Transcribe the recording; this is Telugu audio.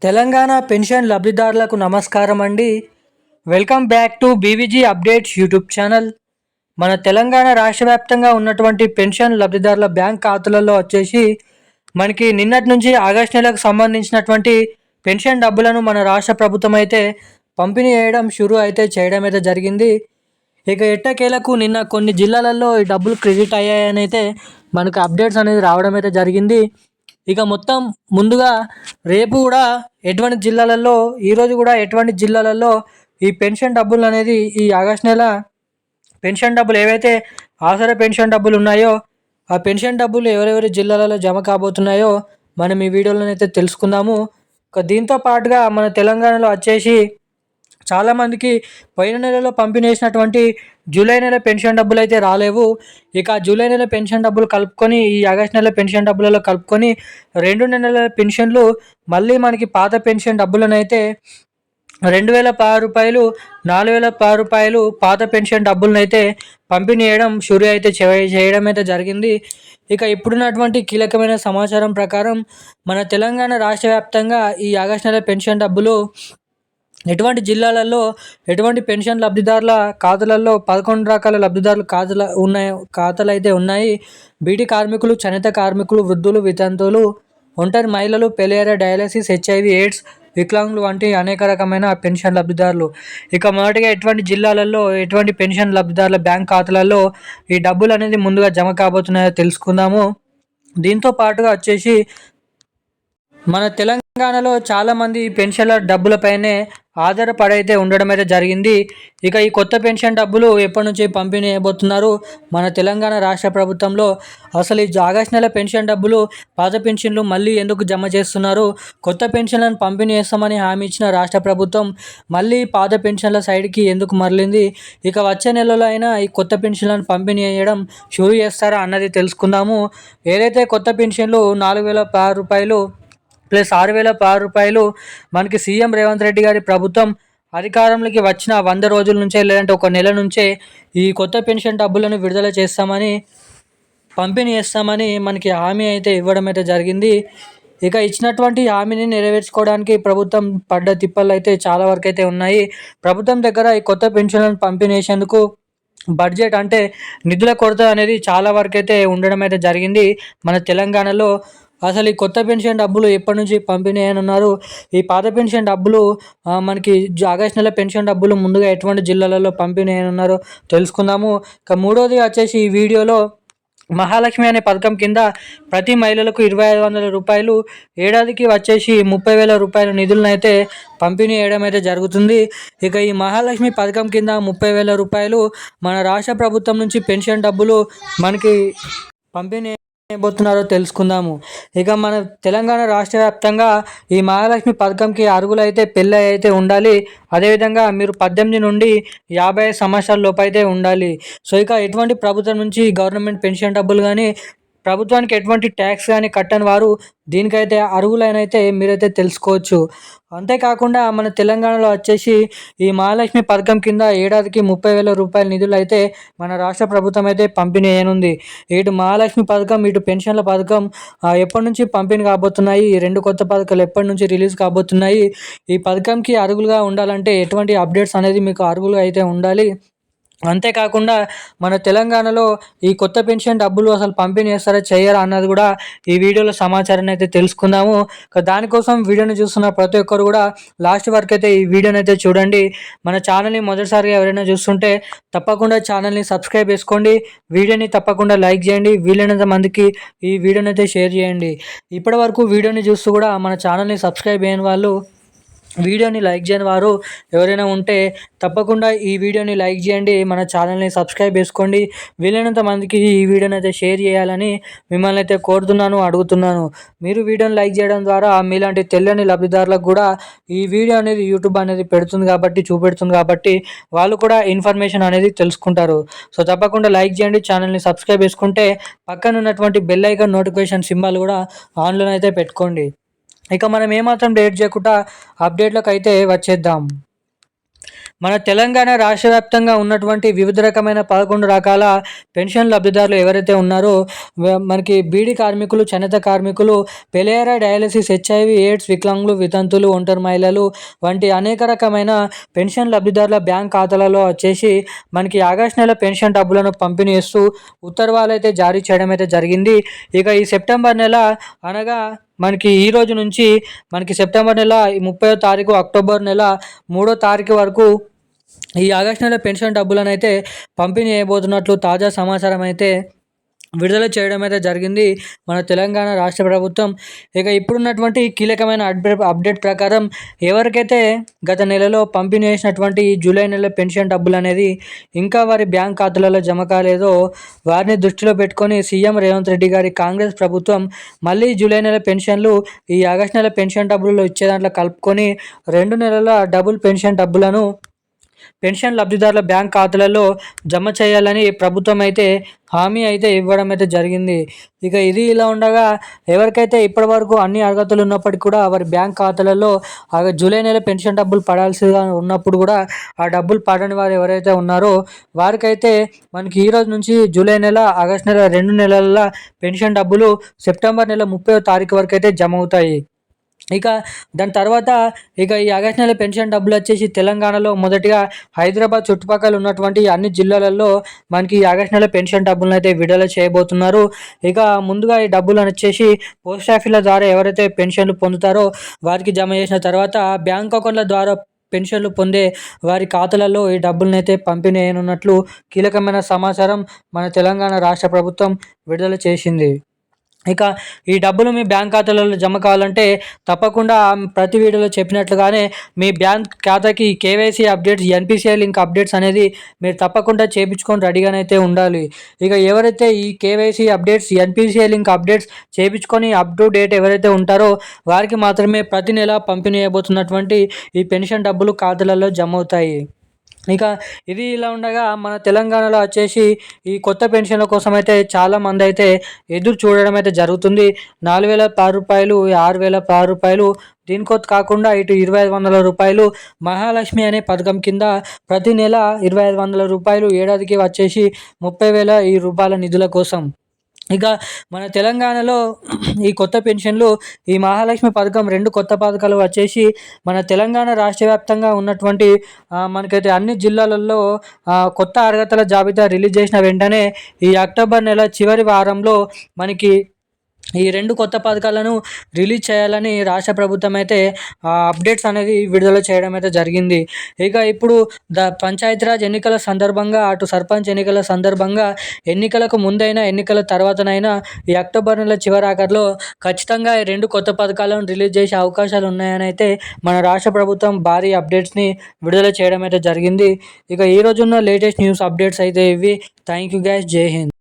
తెలంగాణ పెన్షన్ లబ్ధిదారులకు నమస్కారం అండి. Welcome back to BVG updates YouTube channel. మన తెలంగాణ రాష్ట్ర వ్యాప్తంగా ఉన్నటువంటి పెన్షన్ లబ్ధిదారుల బ్యాంక్ ఖాతాలలో వచ్చేసి మనకి నిన్నటి నుంచి ఆగస్టు నెలకు సంబంధించినటువంటి పెన్షన్ డబ్బులను మన రాష్ట్ర ప్రభుత్వం అయితే పంపిణీ చేయడం అయితే జరిగింది. ఇక ఎట్టకేలకు నిన్న కొన్ని జిల్లాలలో ఈ డబ్బులు క్రెడిట్ అయ్యాయని అయితే మనకు అప్డేట్స్ అనేది రావడం అయితే జరిగింది. ఇక మొత్తం ముందుగా రేపు కూడా ఎటువంటి జిల్లాలలో ఈరోజు కూడా ఎటువంటి జిల్లాలలో ఈ పెన్షన్ డబ్బులు అనేది ఈ ఆగస్ట్ నెల పెన్షన్ డబ్బులు ఏవైతే ఆసరా పెన్షన్ డబ్బులు ఉన్నాయో ఆ పెన్షన్ డబ్బులు ఎవరెవరి జిల్లాలలో జమ కాబోతున్నాయో మనం ఈ వీడియోలోనైతే తెలుసుకుందాము. దీంతో పాటుగా మన తెలంగాణలో వచ్చేసి చాలామందికి పోయిన నెలలో పంపిణీ చేసినటువంటి జూలై నెల పెన్షన్ డబ్బులు అయితే రాలేవు. ఇక జూలై నెల పెన్షన్ డబ్బులు కలుపుకొని ఈ ఆగస్ట్ నెల పెన్షన్ డబ్బులలో కలుపుకొని 2 నెలల పెన్షన్లు మళ్ళీ మనకి పాత పెన్షన్ డబ్బులను అయితే రూ. 2,016, రూ. 4,016 పాత పెన్షన్ డబ్బులను అయితే పంపిణీ చేయడం అయితే జరిగింది. ఇక ఇప్పుడున్నటువంటి కీలకమైన సమాచారం ప్రకారం మన తెలంగాణ రాష్ట్ర వ్యాప్తంగా ఈ ఆగస్ట్ నెల పెన్షన్ డబ్బులు ఎటువంటి జిల్లాలలో ఎటువంటి పెన్షన్ లబ్ధిదారుల ఖాతాలలో 11 రకాల లబ్ధిదారుల ఖాతాలు అయితే ఉన్నాయి. బీటీ కార్మికులు, చేనేత కార్మికులు, వృద్ధులు, వితంతువులు, ఒంటరి మహిళలు, పెలేరియా, డయాలసిస్, హెచ్ఐవి, ఎయిడ్స్, వికలాంగులు వంటి అనేక రకమైన పెన్షన్ లబ్ధిదారులు. ఇక మొదటిగా ఎటువంటి జిల్లాలలో ఎటువంటి పెన్షన్ లబ్ధిదారుల బ్యాంక్ ఖాతాలలో ఈ డబ్బులు అనేది ముందుగా జమ కాబోతున్నాయో తెలుసుకుందాము. దీంతో పాటుగా వచ్చేసి మన తెలంగాణలో చాలామంది పెన్షన్ల డబ్బులపైనే ఆధారపడైతే ఉండడం అయితే జరిగింది. ఇక ఈ కొత్త పెన్షన్ డబ్బులు ఎప్పటి నుంచి పంపిణీ చేయబోతున్నారు మన తెలంగాణ రాష్ట్ర ప్రభుత్వంలో? అసలు ఈ ఆగస్ట్ నెల పెన్షన్ డబ్బులు పాత పెన్షన్లు మళ్ళీ ఎందుకు జమ చేస్తున్నారు? కొత్త పెన్షన్లను పంపిణీ చేస్తామని హామీ ఇచ్చిన రాష్ట్ర ప్రభుత్వం మళ్ళీ పాత పెన్షన్ల సైడ్కి ఎందుకు మరలింది? ఇక వచ్చే నెలలో అయినా ఈ కొత్త పెన్షన్లను పంపిణీ చేయడం షురూ చేస్తారా అన్నది తెలుసుకుందాము. ఏదైతే కొత్త పెన్షన్లు రూ. 4,016 ప్లస్ రూ. 6,016 మనకి సీఎం రేవంత్ రెడ్డి గారి ప్రభుత్వం అధికారంలోకి వచ్చిన 100 రోజుల నుంచే లేదంటే ఒక నెల నుంచే ఈ కొత్త పెన్షన్ డబ్బులను విడుదల చేస్తామని, పంపిణీ చేస్తామని మనకి హామీ అయితే ఇవ్వడం అయితే జరిగింది. ఇక ఇచ్చినటువంటి హామీని నెరవేర్చుకోవడానికి ప్రభుత్వం పడ్డ తిప్పలు అయితే చాలా వరకు అయితే ఉన్నాయి. ప్రభుత్వం దగ్గర ఈ కొత్త పెన్షన్లను పంపిణీ చేసేందుకు బడ్జెట్ అంటే నిధుల కొరత అనేది చాలా వరకు అయితే ఉండడం అయితే జరిగింది మన తెలంగాణలో. అసలు ఈ కొత్త పెన్షన్ డబ్బులు ఎప్పటి నుంచి పంపిణీ అయ్యనున్నారు? ఈ పాత పెన్షన్ డబ్బులు మనకి ఆగస్ట్ నెల పెన్షన్ డబ్బులు ముందుగా ఎటువంటి జిల్లాలలో పంపిణీ అయ్యనున్నారో తెలుసుకుందాము. ఇక మూడోదిగా వచ్చేసి ఈ వీడియోలో మహాలక్ష్మి అనే పథకం కింద ప్రతి మహిళలకు రూ. 2,500, ఏడాదికి వచ్చేసి రూ. 30,000 నిధులను అయితే పంపిణీ చేయడం అయితే జరుగుతుంది. ఇక ఈ మహాలక్ష్మి పథకం కింద రూ. 30,000 మన రాష్ట్ర ప్రభుత్వం నుంచి పెన్షన్ డబ్బులు మనకి పంపిణీ చేయబోతున్నారో తెలుసుకుందాము. ఇక మన తెలంగాణ రాష్ట్ర వ్యాప్తంగా ఈ మహాలక్ష్మి పథకంకి అర్హులైతే పెళ్ళి అయితే ఉండాలి. అదేవిధంగా మీరు 18 నుండి 55 సంవత్సరాల లోపు అయితే ఉండాలి. సో ఇక ఎటువంటి ప్రభుత్వం నుంచి గవర్నమెంట్ పెన్షన్ డబ్బులు కానీ ప్రభుత్వానికి ఎటువంటి ట్యాక్స్ కానీ కట్టని వారు దీనికైతే అర్హులైనైతే మీరైతే తెలుసుకోవచ్చు. అంతేకాకుండా మన తెలంగాణలో వచ్చేసి ఈ మహాలక్ష్మి పథకం కింద ఏడాదికి రూ. 30,000 నిధులు అయితే మన రాష్ట్ర ప్రభుత్వం అయితే పంపిణీ చేయనుంది. ఇటు మహాలక్ష్మి పథకం, ఇటు పెన్షన్ల పథకం ఎప్పటి నుంచి పంపిణీ కాబోతున్నాయి? ఈ 2 కొత్త పథకాలు ఎప్పటి నుంచి రిలీజ్ కాబోతున్నాయి? ఈ పథకంకి అర్హులుగా ఉండాలంటే ఎటువంటి అప్డేట్స్ అనేది మీకు అర్హులుగా అయితే ఉండాలి. అంతేకాకుండా మన తెలంగాణలో ఈ కొత్త పెన్షన్ డబ్బులు అసలు పంపిణీ చేస్తారా చేయరా అన్నది కూడా ఈ వీడియోలో సమాచారాన్ని అయితే తెలుసుకుందాము. దానికోసం వీడియోని చూస్తున్న ప్రతి ఒక్కరు కూడా లాస్ట్ వరకు అయితే ఈ వీడియోని అయితే చూడండి. మన ఛానల్ని మొదటిసారిగా ఎవరైనా చూస్తుంటే తప్పకుండా ఛానల్ని సబ్స్క్రైబ్ చేసుకోండి. వీడియోని తప్పకుండా లైక్ చేయండి. వీలైనంత మందికి ఈ వీడియోని అయితే షేర్ చేయండి. ఇప్పటి వరకు వీడియోని చూస్తూ కూడా మన ఛానల్ని సబ్స్క్రైబ్ చేయని వాళ్ళు, వీడియోని లైక్ చేయని వారు ఎవరైనా ఉంటే తప్పకుండా ఈ వీడియోని లైక్ చేయండి. మన ఛానల్ని సబ్స్క్రైబ్ చేసుకోండి. వీలైనంత మందికి ఈ వీడియోని అయితే షేర్ చేయాలని మిమ్మల్ని అయితే అడుగుతున్నాను. మీరు వీడియోని లైక్ చేయడం ద్వారా మీలాంటి తెలియని లబ్ధిదారులకు కూడా ఈ వీడియో అనేది యూట్యూబ్ అనేది చూపెడుతుంది కాబట్టి వాళ్ళు కూడా ఇన్ఫర్మేషన్ అనేది తెలుసుకుంటారు. సో తప్పకుండా లైక్ చేయండి. ఛానల్ని సబ్స్క్రైబ్ చేసుకుంటే పక్కన ఉన్నటువంటి బెల్ ఐకాన్ నోటిఫికేషన్ సింబల్ కూడా ఆన్లో అయితే పెట్టుకోండి. ఇక మనం ఏమాత్రం లేట్ చేయకుండా అప్డేట్లకు అయితే వచ్చేద్దాం. మన తెలంగాణ రాష్ట్ర వ్యాప్తంగా ఉన్నటువంటి వివిధ రకమైన 11 రకాల పెన్షన్ లబ్ధిదారులు ఎవరైతే ఉన్నారో మనకి బీడీ కార్మికులు, చేనేత కార్మికులు, పెలేరా డయాలసిస్, హెచ్ఐవి ఎయిడ్స్, వికలాంగులు, వితంతువులు, ఒంటరి మహిళలు వంటి అనేక రకమైన పెన్షన్ లబ్ధిదారుల బ్యాంక్ ఖాతాలలో వచ్చేసి మనకి ఆగస్టు నెల పెన్షన్ డబ్బులను పంపిణీ చేస్తూ ఉత్తర్వులు అయితే జారీ చేయడం అయితే జరిగింది. ఇక ఈ సెప్టెంబర్ నెల అనగా మనకి ఈ రోజు నుంచి మనకి సెప్టెంబర్ నెల 30వ తారీఖు, అక్టోబర్ నెల 3వ తారీఖు వరకు ఈ ఆగస్టు నెల పెన్షన్ డబ్బులను అయితే పంపిణీ చేయబోతున్నట్లు తాజా సమాచారం అయితే విడుదల చేయడం అయితే జరిగింది మన తెలంగాణ రాష్ట్ర ప్రభుత్వం. ఇక ఇప్పుడున్నటువంటి కీలకమైన అప్డేట్ ప్రకారం ఎవరికైతే గత నెలలో పంపిణీ చేసినటువంటి జూలై నెల పెన్షన్ డబ్బులు అనేది ఇంకా వారి బ్యాంక్ ఖాతాలలో జమ కాలేదో వారిని దృష్టిలో పెట్టుకొని సీఎం రేవంత్ రెడ్డి గారి కాంగ్రెస్ ప్రభుత్వం మళ్ళీ జూలై నెల పెన్షన్లు ఈ ఆగస్టు నెల పెన్షన్ డబ్బులు ఇచ్చే దాంట్లో కలుపుకొని 2 నెలల డబుల్ పెన్షన్ డబ్బులను పెన్షన్ లబ్ధిదారుల బ్యాంక్ ఖాతాలలో జమ చేయాలని ప్రభుత్వం అయితే హామీ అయితే ఇవ్వడం అయితే జరిగింది. ఇక ఇది ఇలా ఉండగా ఎవరికైతే ఇప్పటివరకు అన్ని అర్హతలు ఉన్నప్పటికీ కూడా వారి బ్యాంక్ ఖాతాలలో జూలై నెల పెన్షన్ డబ్బులు పడాల్సిగా ఉన్నప్పుడు కూడా ఆ డబ్బులు పడని వారు ఎవరైతే ఉన్నారో వారికైతే మనకి ఈ రోజు నుంచి జూలై నెల, ఆగస్టు నెల 2 నెలల పెన్షన్ డబ్బులు సెప్టెంబర్ నెల 30వ తారీఖు వరకు అయితే జమ అవుతాయి. ఇక దాని తర్వాత ఈ ఆగస్టు నెల పెన్షన్ డబ్బులు వచ్చేసి తెలంగాణలో మొదటిగా హైదరాబాద్ చుట్టుపక్కల ఉన్నటువంటి అన్ని జిల్లాలలో మనకి ఈ ఆగస్టు నెల పెన్షన్ డబ్బులను అయితే విడుదల చేయబోతున్నారు. ఇక ముందుగా ఈ డబ్బులను వచ్చేసి పోస్ట్ ఆఫీసుల ద్వారా ఎవరైతే పెన్షన్లు పొందుతారో వారికి జమ చేసిన తర్వాత బ్యాంక్ అకౌంట్ల ద్వారా పెన్షన్లు పొందే వారి ఖాతాలలో ఈ డబ్బులను అయితే పంపిణీ చేయనున్నట్లు కీలకమైన సమాచారం మన తెలంగాణ రాష్ట్ర ప్రభుత్వం విడుదల చేసింది. ఇక ఈ డబ్బులు మీ బ్యాంక్ ఖాతాలలో జమ కావాలంటే తప్పకుండా ప్రతి వీడియోలో చెప్పినట్లుగానే మీ బ్యాంక్ ఖాతాకి KYC updates, NPCI link updates అనేది మీరు తప్పకుండా చేయించుకొని రెడీగానైతే ఉండాలి. ఇక ఎవరైతే ఈ KYC updates, NPCI link updates చేయించుకొని అప్ టు డేట్ ఎవరైతే ఉంటారో వారికి మాత్రమే ప్రతి నెల పంపిణీ చేయబోతున్నటువంటి ఈ పెన్షన్ డబ్బులు ఖాతాలలో జమ అవుతాయి. ఇక ఇది ఇలా ఉండగా మన తెలంగాణలో వచ్చేసి ఈ కొత్త పెన్షన్ల కోసం అయితే చాలామంది అయితే ఎదురు చూడడం అయితే జరుగుతుంది. 4,006 రూపాయలు, 6,006 రూపాయలు, దీనికో కాకుండా ఇటు 2,500 రూపాయలు మహాలక్ష్మి అనే పథకం కింద ప్రతి నెల 2,500 రూపాయలు, ఏడాదికి వచ్చేసి 30,000 ఈ రూపాయల నిధుల కోసం. ఇక మన తెలంగాణలో ఈ కొత్త పెన్షన్లు, ఈ మహాలక్ష్మి పథకం 2 కొత్త పథకాలు వచ్చేసి మన తెలంగాణ రాష్ట్ర వ్యాప్తంగా ఉన్నటువంటి మనకైతే అన్ని జిల్లాలలో కొత్త అర్హతల జాబితా రిలీజ్ చేసిన వెంటనే ఈ అక్టోబర్ నెల చివరి వారంలో మనకి ఈ 2 కొత్త పథకాలను రిలీజ్ చేయాలని రాష్ట్ర ప్రభుత్వం అయితే అప్డేట్స్ అనేది విడుదల చేయడం అయితే జరిగింది. ఇక ఇప్పుడు పంచాయతీరాజ్ ఎన్నికల సందర్భంగా, అటు సర్పంచ్ ఎన్నికల సందర్భంగా, ఎన్నికలకు ముందైనా ఎన్నికల తర్వాతనైనా ఈ అక్టోబర్ నెల చివరాఖరులో ఖచ్చితంగా ఈ 2 కొత్త పథకాలను రిలీజ్ చేసే అవకాశాలు ఉన్నాయని అయితే మన రాష్ట్ర ప్రభుత్వం భారీ అప్డేట్స్ని విడుదల చేయడం అయితే జరిగింది. ఇక ఈ రోజున్న లేటెస్ట్ న్యూస్ అప్డేట్స్ అయితే ఇవి. Thank you guys. జై హింద్.